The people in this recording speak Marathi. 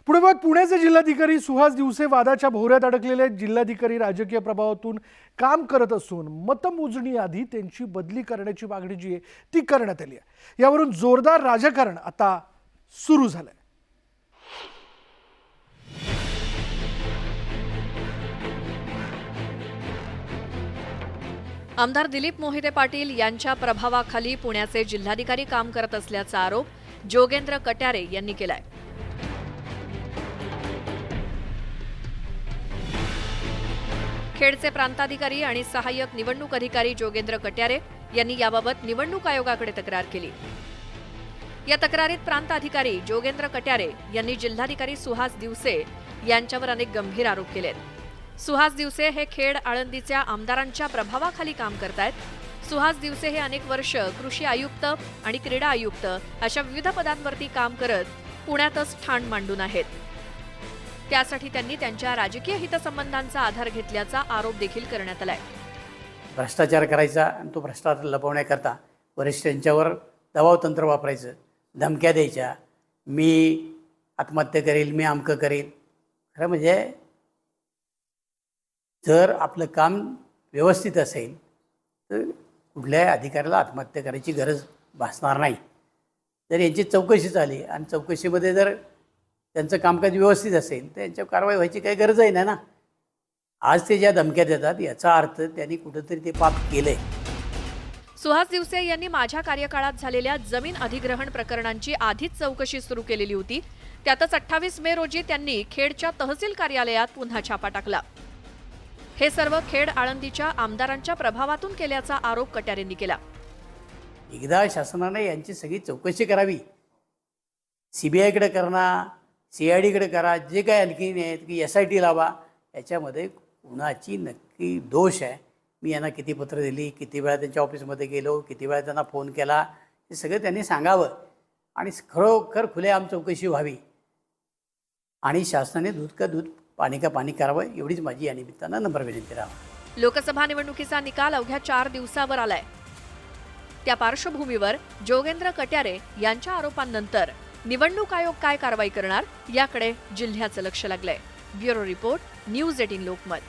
पुढे बघ, पुण्याचे जिल्हाधिकारी सुहास दिवसे वादाच्या भोवऱ्यात अडकलेले जिल्हाधिकारी राजकीय प्रभावातून काम करत असून मतमोजणी आधी त्यांची बदली करण्याची मागणी जी आहे ती करण्यात आली आहे। यावरून जोरदार राजकारण आता सुरू झालंय। आमदार दिलीप मोहिते पाटील यांच्या प्रभावाखाली पुण्याचे जिल्हाधिकारी काम करत असल्याचा आरोप जोगेंद्र कट्यारे यांनी केलाय। खेडचे प्रांताधिकारी आणि सहाय्यक निवडणूक अधिकारी जोगेंद्र कट्यारे यांनी याबाबत निवडणूक आयोगाकडे तक्रार केली। या तक्रारीत प्रांत अधिकारी जोगेंद्र कट्यारे यांनी जिल्हाधिकारी सुहास दिवसे यांच्यावर अनेक गंभीर आरोप केलेत। सुहास दिवसे हे खेड आळंदीच्या आमदारांच्या प्रभावाखाली काम करतायत। सुहास दिवसे हे अनेक वर्ष कृषी आयुक्त आणि क्रीडा आयुक्त अशा विविध पदांवरती काम करत पुण्यातच ठाण मांडून आहेत। त्यासाठी त्यांनी त्यांच्या राजकीय हितसंबंधांचा आधार घेतल्याचा आरोप देखील करण्यात आलाय। भ्रष्टाचार करायचा आणि तो भ्रष्टाचार लपवण्याकरता वरिष्ठांच्यावर दबाव तंत्र वापरायचं, धमक्या द्यायच्या, मी आत्महत्या करेल, मी अमकं करेल। खरं म्हणजे जर आपलं काम व्यवस्थित असेल तर कुठल्याही अधिकाऱ्याला आत्महत्या करायची गरज भासणार नाही। जर यांची चौकशी झाली आणि चौकशीमध्ये जर त्यांचं कामकाज व्यवस्थित असेल तर यांच्यावर कारवाई व्हायची काही गरजही नाही ना। आज ते ज्या धमक्या देतात याचा अर्थ त्यांनी कुठंतरी ते पाप केलंय। सुहास दिवसे यांनी माझ्या कार्यकाळात झालेल्या जमीन अधिग्रहण प्रकरणांची आधीच चौकशी सुरू केलेली होती। त्यातच 28 मे रोजी त्यांनी खेडच्या तहसील कार्यालयात पुन्हा छापा टाकला। हे सर्व खेड आळंदीच्या आमदारांच्या प्रभावातून केल्याचा आरोप कट्यारेंनी केला। एकदा शासनाने यांची सगळी चौकशी करावी, CBI कडे करा, CID कडे करा, जे काय आणखी आहेत की SIT लावा। याच्यामध्ये कुणाची नक्की दोष आहे, मी यांना किती पत्र दिली, किती वेळा त्यांच्या ऑफिसमध्ये गेलो, किती वेळा त्यांना फोन केला, हे सगळं त्यांनी सांगावं आणि खरोखर खुलेआम चौकशी व्हावी आणि शासनाने दूध का दूध पाणी का पाणी करावं, एवढीच माझी या निमित्तानं नम्र विनंती राहावी। लोकसभा निवडणुकीचा निकाल अवघ्या 4 दिवसावर आलाय। त्या पार्श्वभूमीवर जोगेंद्र कट्यारे यांच्या आरोपांनंतर निवडणूक आयोग काय कारवाई करणार याकडे जिल्ह्याचं लक्ष लागलंय। Bureau report, news 18 Lokmat.